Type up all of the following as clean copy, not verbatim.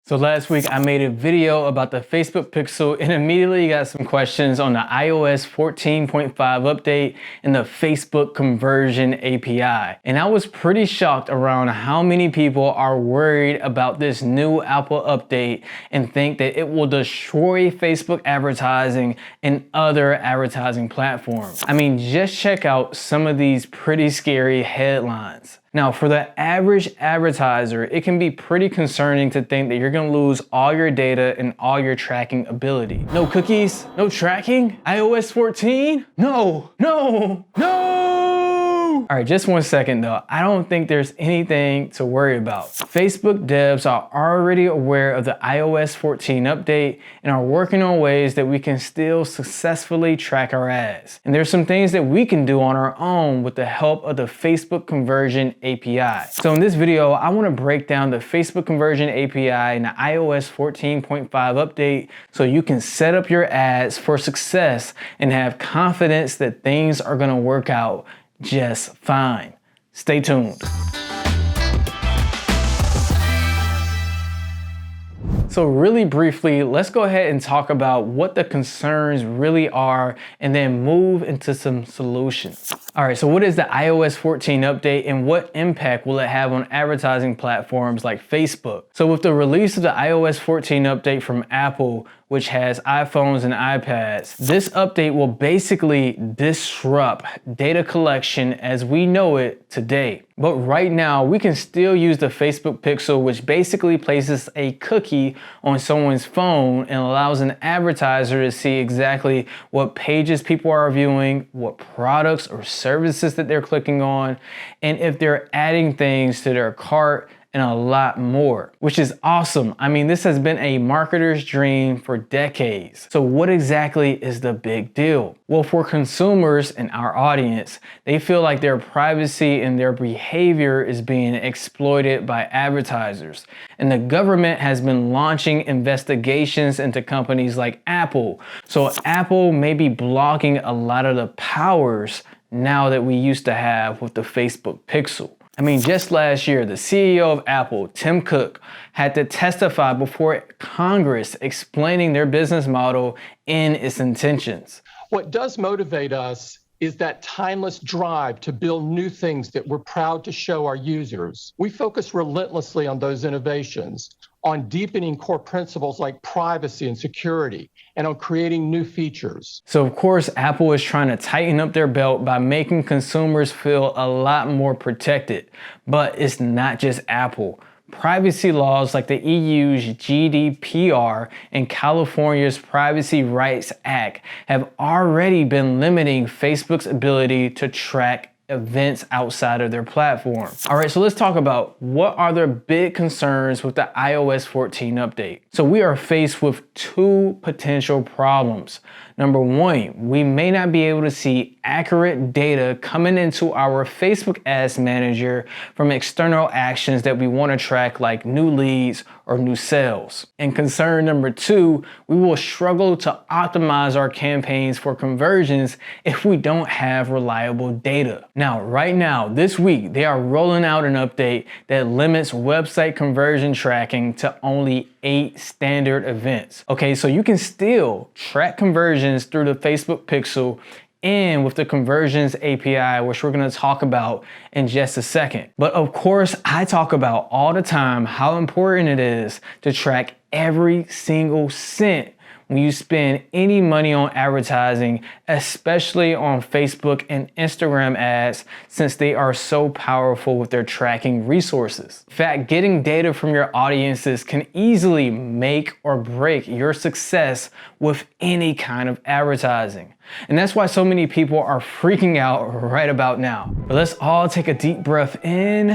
So last week I made a video about the Facebook Pixel and immediately got some questions on the iOS 14.5 update and the Facebook conversion API. And I was pretty shocked around how many people are worried about this new Apple update and think that it will destroy Facebook advertising and other advertising platforms. I mean, just check out some of these pretty scary headlines. Now, for the average advertiser, it can be pretty concerning to think that you're gonna lose all your data and all your tracking ability. No cookies, no tracking, iOS 14? No, no, no! All right, just one second though. I don't think there's anything to worry about. Facebook devs are already aware of the iOS 14 update and are working on ways that we can still successfully track our ads. And there's some things that we can do on our own with the help of the Facebook conversion API. So in this video, I want to break down the Facebook conversion API and the iOS 14.5 update so you can set up your ads for success and have confidence that things are going to work out just fine. Stay tuned. So really briefly, let's go ahead and talk about what the concerns really are and then move into some solutions. All right, so what is the iOS 14 update and what impact will it have on advertising platforms like Facebook? So with the release of the iOS 14 update from Apple, which has iPhones and iPads, this update will basically disrupt data collection as we know it today. But right now, we can still use the Facebook Pixel, which basically places a cookie on someone's phone and allows an advertiser to see exactly what pages people are viewing, what products or services that they're clicking on, and if they're adding things to their cart, and a lot more, which is awesome. I mean, this has been a marketer's dream for decades. So what exactly is the big deal? Well, for consumers and our audience, they feel like their privacy and their behavior is being exploited by advertisers. And the government has been launching investigations into companies like Apple. So Apple may be blocking a lot of the powers now that we used to have with the Facebook Pixel. I mean, just last year, the CEO of Apple, Tim Cook, had to testify before Congress explaining their business model and its intentions. What does motivate us is that timeless drive to build new things that we're proud to show our users. We focus relentlessly on those innovations, on deepening core principles like privacy and security, and on creating new features. So of course, Apple is trying to tighten up their belt by making consumers feel a lot more protected. But it's not just Apple. Privacy laws like the EU's GDPR and California's Privacy Rights Act have already been limiting Facebook's ability to track events outside of their platform. All right, so let's talk about what are the big concerns with the iOS 14 update. So we are faced with two potential problems. Number one, we may not be able to see accurate data coming into our Facebook Ads Manager from external actions that we want to track like new leads or new sales. And concern number two, we will struggle to optimize our campaigns for conversions if we don't have reliable data. Now, right now, this week, they are rolling out an update that limits website conversion tracking to only 8 standard events. Okay, so you can still track conversions through the Facebook Pixel and with the conversions API, which we're gonna talk about in just a second. But of course, I talk about all the time how important it is to track every single cent when you spend any money on advertising, especially on Facebook and Instagram ads, since they are so powerful with their tracking resources. In fact, getting data from your audiences can easily make or break your success with any kind of advertising. And that's why so many people are freaking out right about now. But let's all take a deep breath in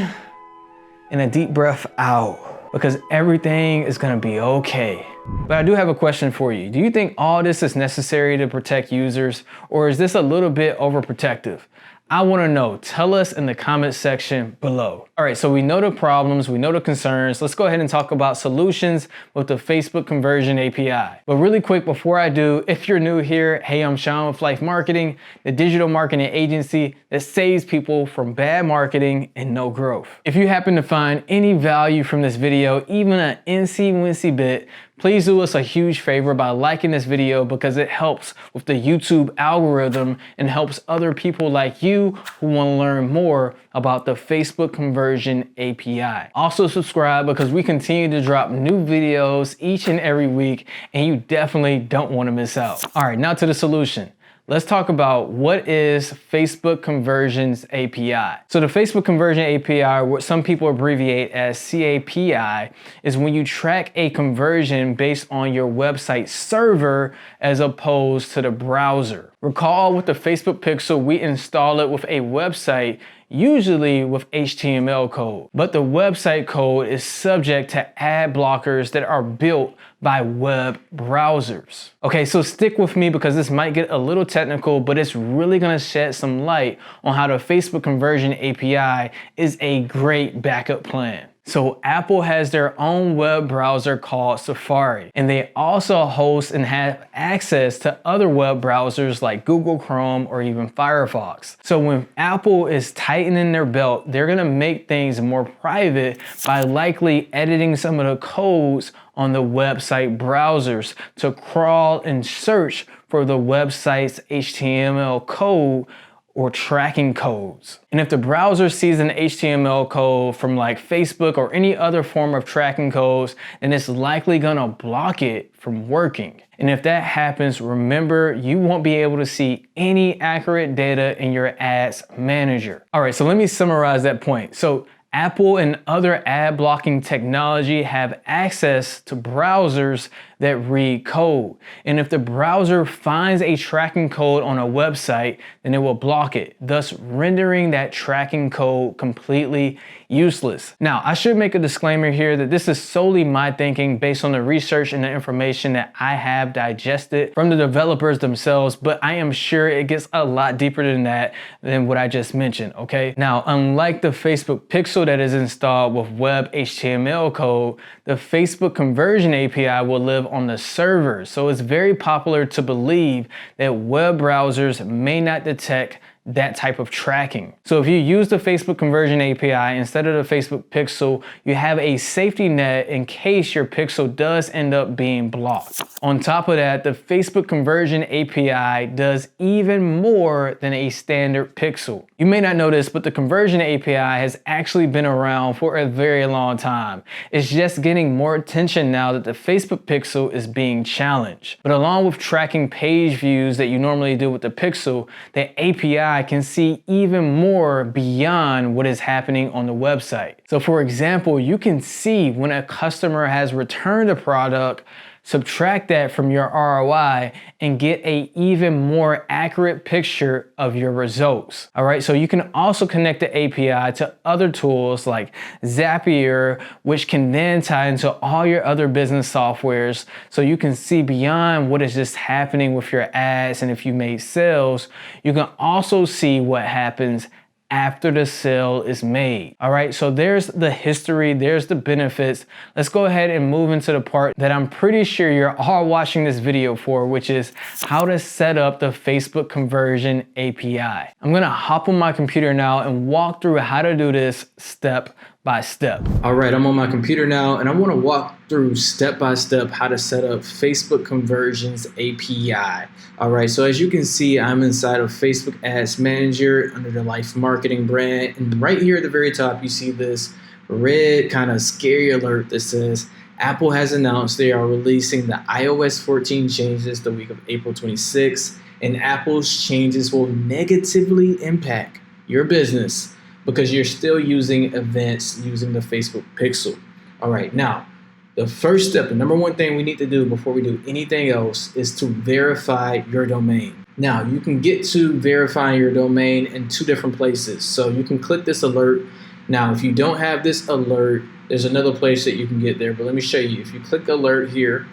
and a deep breath out, because everything is gonna be okay. But I do have a question for you. Do you think all this is necessary to protect users, or is this a little bit overprotective? I want to know. Tell us in the comment section below. All right, so we know the problems, we know the concerns. Let's go ahead and talk about solutions with the Facebook Conversion API. But really quick before I do, if you're new here, hey, I'm Sean with LYFE Marketing, the digital marketing agency that saves people from bad marketing and no growth. If you happen to find any value from this video, even an incy-wincy bit, please do us a huge favor by liking this video because it helps with the YouTube algorithm and helps other people like you who want to learn more about the Facebook Conversion API. Also subscribe because we continue to drop new videos each and every week and you definitely don't want to miss out. All right, now to the solution. Let's talk about what is Facebook Conversions API. So the Facebook Conversion API, what some people abbreviate as CAPI, is when you track a conversion based on your website server as opposed to the browser. Recall with the Facebook Pixel, we install it with a website, usually with HTML code. But the website code is subject to ad blockers that are built by web browsers. Okay, so stick with me because this might get a little technical, but it's really gonna shed some light on how the Facebook Conversion API is a great backup plan. So Apple has their own web browser called Safari, and they also host and have access to other web browsers like Google Chrome or even Firefox. So when Apple is tightening their belt, they're gonna make things more private by likely editing some of the codes on the website browsers to crawl and search for the website's HTML code or tracking codes. And if the browser sees an HTML code from like Facebook or any other form of tracking codes, then it's likely gonna block it from working. And if that happens, remember, you won't be able to see any accurate data in your ads manager. All right, so let me summarize that point. So Apple and other ad blocking technology have access to browsers that read code. And if the browser finds a tracking code on a website, then it will block it, thus rendering that tracking code completely useless. Now, I should make a disclaimer here that this is solely my thinking based on the research and the information that I have digested from the developers themselves, but I am sure it gets a lot deeper than that than what I just mentioned, okay? Now, unlike the Facebook Pixel that is installed with web HTML code, the Facebook Conversion API will live on the server. So it's very popular to believe that web browsers may not detect that type of tracking. So if you use the Facebook Conversion API instead of the Facebook Pixel, you have a safety net in case your Pixel does end up being blocked. On top of that, the Facebook Conversion API does even more than a standard Pixel. You may not know this, but the Conversion API has actually been around for a very long time. It's just getting more attention now that the Facebook Pixel is being challenged. But along with tracking page views that you normally do with the Pixel, the API can see even more beyond what is happening on the website. So for example, you can see when a customer has returned a product, subtract that from your ROI and get an even more accurate picture of your results. All right, so you can also connect the API to other tools like Zapier, which can then tie into all your other business softwares so you can see beyond what is just happening with your ads. And if you made sales, you can also see what happens after the sale is made. All right, so there's the history, there's the benefits. Let's go ahead and move into the part that I'm pretty sure you're all watching this video for, which is how to set up the Facebook Conversion API. I'm gonna hop on my computer now and walk through how to do this step by step. All right, I'm on my computer now and I wanna walk through step by step how to set up Facebook Conversions API. All right, so as you can see, I'm inside of Facebook Ads Manager under the LYFE Marketing brand. And right here at the very top, you see this red kind of scary alert that says, Apple has announced they are releasing the iOS 14 changes the week of April 26th, and Apple's changes will negatively impact your business because you're still using events using the Facebook Pixel. All right, now, the first step, the number one thing we need to do before we do anything else is to verify your domain. Now, you can get to verifying your domain in two different places. So you can click this alert. Now, if you don't have this alert, there's another place that you can get there, but let me show you. If you click alert here,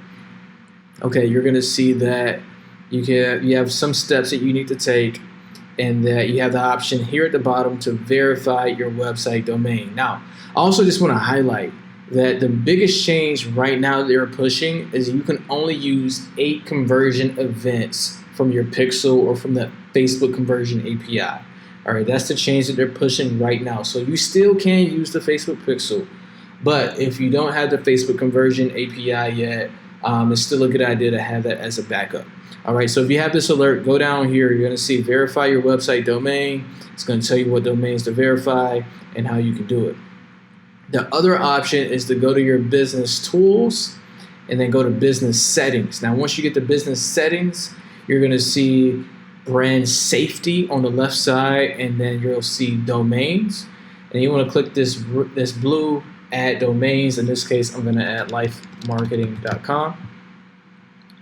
okay, you're gonna see that you have some steps that you need to take. and that you have the option here at the bottom to verify your website domain. Now, I also just want to highlight that the biggest change right now that they're pushing is you can only use 8 conversion events from your pixel or from the Facebook conversion API. All right, that's the change that they're pushing right now. So you still can use the Facebook pixel, but if you don't have the Facebook conversion API yet, it's still a good idea to have that as a backup. All right, so if you have this alert, go down here. You're going to see verify your website domain. It's going to tell you what domains to verify and how you can do it. The other option is to go to your business tools and then go to business settings. Now, once you get to business settings, you're going to see brand safety on the left side, and then you'll see domains. And you want to click this blue add domains. In this case, I'm going to add LYFEmarketing.com.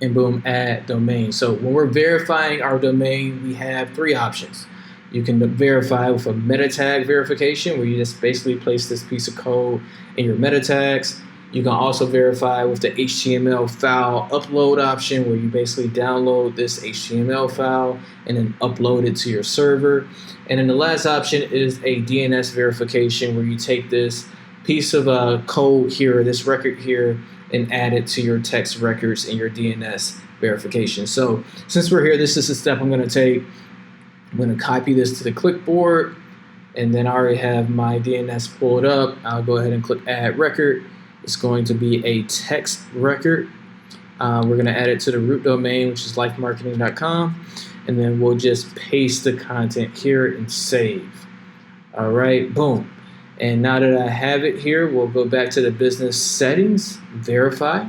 And boom, add domain. So when we're verifying our domain, we have 3 options. You can verify with a meta tag verification, where you just basically place this piece of code in your meta tags. You can also verify with the HTML file upload option, where you basically download this HTML file and then upload it to your server. And then the last option is a DNS verification, where you take this piece of code here, this record here, and add it to your text records in your DNS verification. So since we're here, this is the step I'm going to take. I'm going to copy this to the clipboard, and then I already have my DNS pulled up. I'll go ahead and click add record. It's going to be a text record. We're going to add it to the root domain, which is LYFEmarketing.com, and then we'll just paste the content here and save. All right, boom. And now that I have it here, we'll go back to the business settings, verify,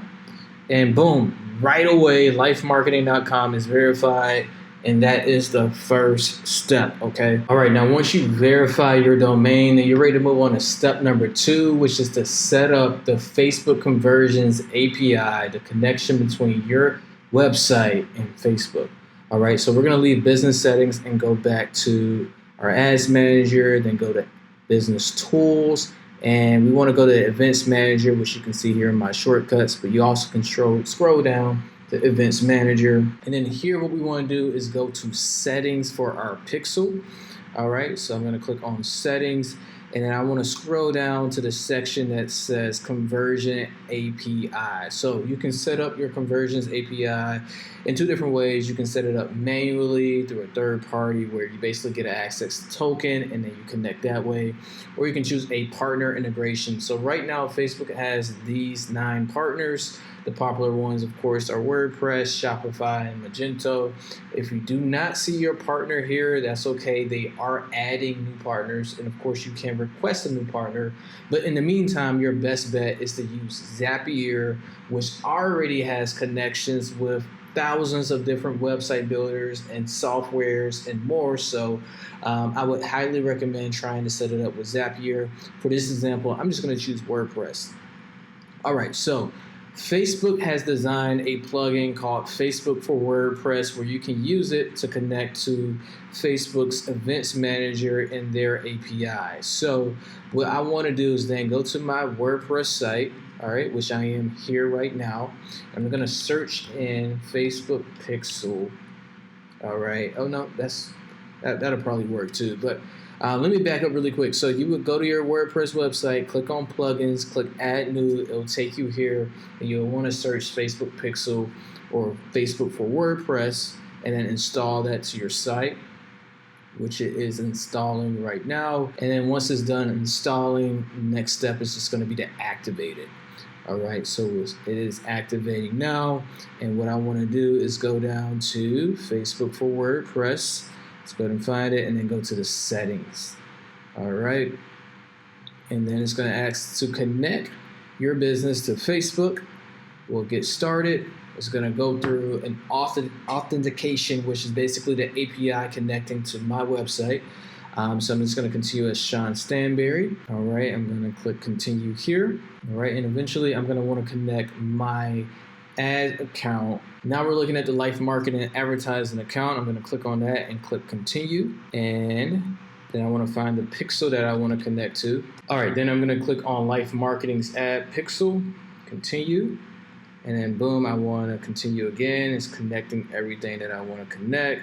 and boom, right away, LYFEmarketing.com is verified, and that is the first step, okay? All right, now once you verify your domain, then you're ready to move on to step number 2, which is to set up the Facebook Conversions API, the connection between your website and Facebook. All right, so we're gonna leave business settings and go back to our ads manager, then go to business tools, and we want to go to events manager, which you can see here in my shortcuts, but you also can scroll down to events manager, and then here what we want to do is go to settings for our pixel. All right, so I'm going to click on settings, and then I want to scroll down to the section that says conversion API. So you can set up your conversions API in 2 different ways. You can set it up manually through a third party, where you basically get an access token and then you connect that way, or you can choose a partner integration. So right now Facebook has these 9 partners. The popular ones, of course, are WordPress, Shopify, and Magento. If you do not see your partner here, that's okay. They are adding new partners, and of course you can request a new partner. But in the meantime, your best bet is to use Zapier, which already has connections with thousands of different website builders and softwares and more. So I would highly recommend trying to set it up with Zapier. For this example, I'm just going to choose WordPress. All right, so Facebook has designed a plugin called Facebook for WordPress, where you can use it to connect to Facebook's events manager and their API. So what I want to do is then go to my WordPress site, all right, which I am here right now. I'm going to search in Facebook Pixel. All right. Oh no, that'll probably work too. But let me back up really quick. So you would go to your WordPress website, click on plugins, click add new. It'll take you here, and you'll want to search Facebook Pixel or Facebook for WordPress, and then install that to your site, which it is installing right now. And then once it's done installing, next step is just going to be to activate it. All right, so it is activating now, and what I want to do is go down to Facebook for WordPress. Let's go ahead and find it, and then go to the settings. All right, and then it's going to ask to connect your business to Facebook. We'll get started. It's going to go through an authentication, which is basically the API connecting to my website. So I'm just going to continue as Sean Stanberry. All right, I'm going to click continue here. All right, and eventually I'm going to want to connect my ad account. Now we're looking at the LYFE Marketing advertising account. I'm going to click on that and click continue. And then I want to find the pixel that I want to connect to. All right, then I'm going to click on LYFE Marketing's ad pixel, continue. And then boom, I want to continue again. It's connecting everything that I want to connect.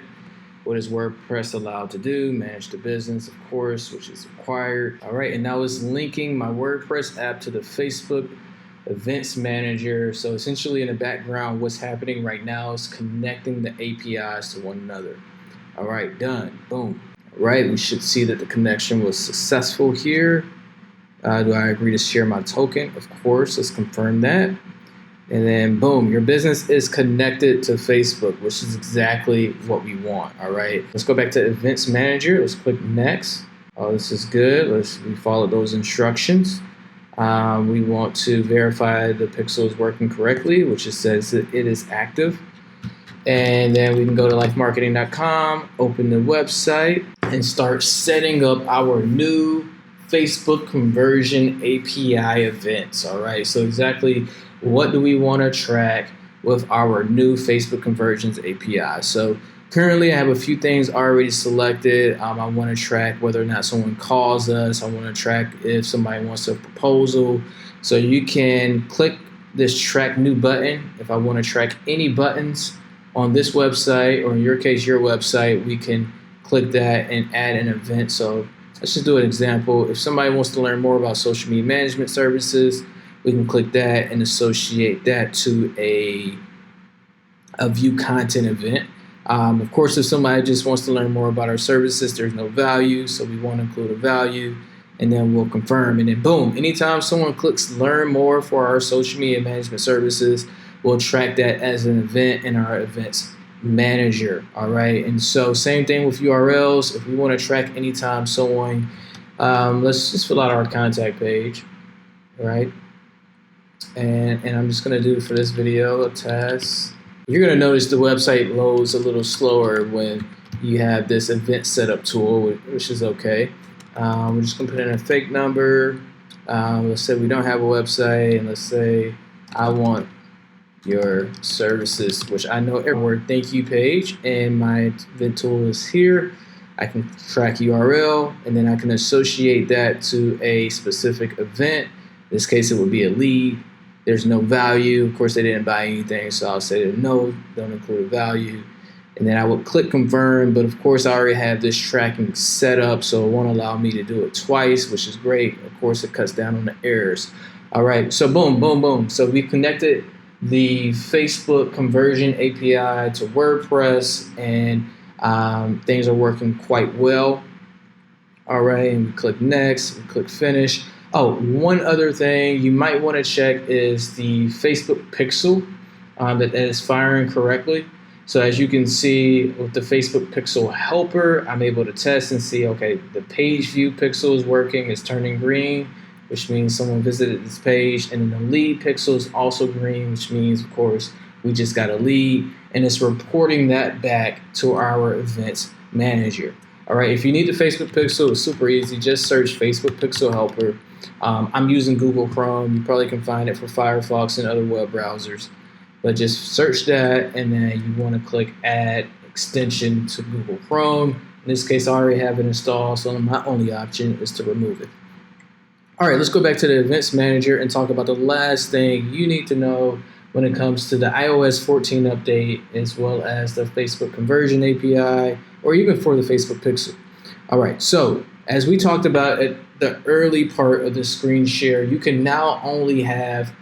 What is WordPress allowed to do? Manage the business, of course, which is required. All right, and now it's linking my WordPress app to the Facebook Events Manager. So essentially in the background, what's happening right now is connecting the APIs to one another. All right, done, boom. All right, we should see that the connection was successful here. Do I agree to share my token? Of course, let's confirm that. And then boom, your business is connected to Facebook, which is exactly what we want. All right, let's go back to Events Manager. Let's click next. Oh, this is good. We follow those instructions. We want to verify the pixel is working correctly, which it says that it is active. And then we can go to LYFEmarketing.com, open the website, and start setting up our new Facebook conversion API events. All right, so exactly what do we want to track with our new Facebook conversions API? So currently I have a few things already selected. I want to track whether or not someone calls us. I want to track if somebody wants a proposal. So you can click this track new button. If I want to track any buttons on this website, or in your case, your website, we can click that and add an event. So let's just do an example. If somebody wants to learn more about social media management services, we can click that and associate that to a view content event. Of course, if somebody just wants to learn more about our services, there's no value, so we want to include a value, and then we'll confirm. And then boom, anytime someone clicks learn more for our social media management services, we'll track that as an event in our events manager. All right, and so same thing with URLs. If we want to track anytime someone, let's just fill out our contact page, right? And I'm just going to do for this video a test. You're going to notice the website loads a little slower when you have this event setup tool, which is okay. We're just going to put in a fake number. Let's say we don't have a website, and let's say I want your services, which I know everywhere thank you page, and my event tool is here. I can track URL, and then I can associate that to a specific event. In this case, it would be a lead. There's no value. Of course, they didn't buy anything, so I'll say that no, don't include a value. And then I would click confirm, but of course, I already have this tracking set up, so it won't allow me to do it twice, which is great. Of course, it cuts down on the errors. All right, so boom, boom, boom. So we connected the Facebook conversion API to WordPress, and things are working quite well. All right, and we click next, we click finish. Oh, one other thing you might want to check is the Facebook pixel that is firing correctly. So as you can see with the Facebook pixel helper, I'm able to test and see, okay, the page view pixel is working, it's turning green, which means someone visited this page, and then the lead pixel is also green, which means, of course, we just got a lead, and it's reporting that back to our events manager. All right, if you need the Facebook pixel, it's super easy. Just search Facebook pixel helper. I'm using Google Chrome. You probably can find it for Firefox and other web browsers, but just search that, and then you want to click add extension to Google Chrome. In this case, I already have it installed, so my only option is to remove it. All right, let's go back to the Events Manager and talk about the last thing you need to know when it comes to the iOS 14 update, as well as the Facebook Conversion API, or even for the Facebook Pixel. All right, so as we talked about at the early part of the screen share, you can now only have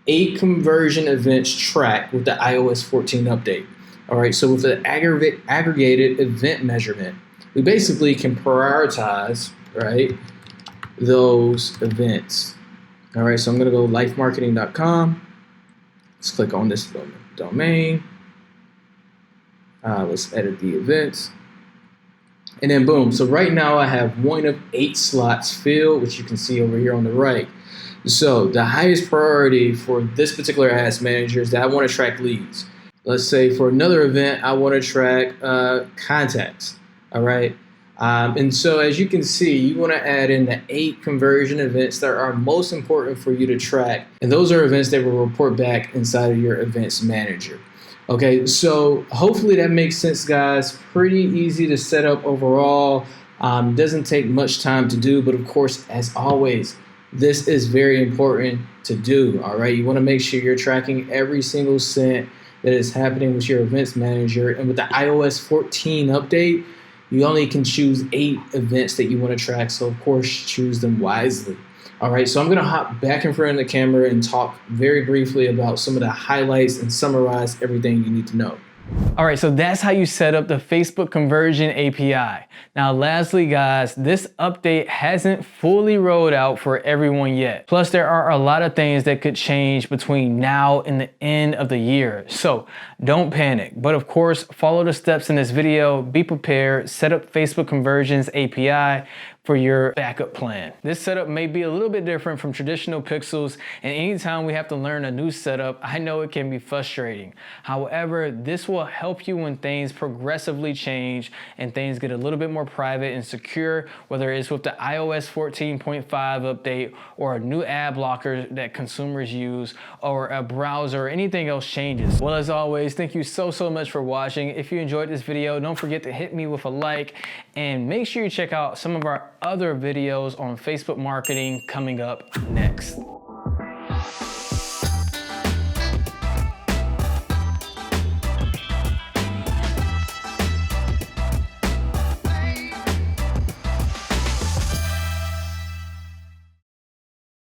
8 conversion events tracked with the iOS 14 update. All right, so with the aggregated event measurement, we basically can prioritize, right, those events. All right, so I'm going to go LYFEmarketing.com. Let's click on this domain. Let's edit the events. And then boom. So right now I have 1 of 8 slots filled, which you can see over here on the right. So the highest priority for this particular ads manager is that I want to track leads. Let's say for another event, I want to track contacts. All right. And so as you can see, you want to add in the 8 conversion events that are most important for you to track. And those are events that will report back inside of your events manager. Okay, so hopefully that makes sense, guys. Pretty easy to set up overall. Doesn't take much time to do, but of course, as always, this is very important to do. All right, you want to make sure you're tracking every single cent that is happening with your events manager. And with the iOS 14 update, you only can choose 8 events that you want to track. So of course, choose them wisely. All right, so I'm gonna hop back in front of the camera and talk very briefly about some of the highlights and summarize everything you need to know. All right, so that's how you set up the Facebook Conversion API. Now, lastly, guys, this update hasn't fully rolled out for everyone yet. Plus, there are a lot of things that could change between now and the end of the year. So don't panic, but of course, follow the steps in this video, be prepared, set up Facebook Conversions API for your backup plan. This setup may be a little bit different from traditional pixels, and anytime we have to learn a new setup, I know it can be frustrating. However, this will help you when things progressively change and things get a little bit more private and secure, whether it's with the iOS 14.5 update or a new ad blocker that consumers use or a browser or anything else changes. Well, as always, thank you so much for watching. If you enjoyed this video, don't forget to hit me with a like and make sure you check out some of our other videos on Facebook marketing coming up next.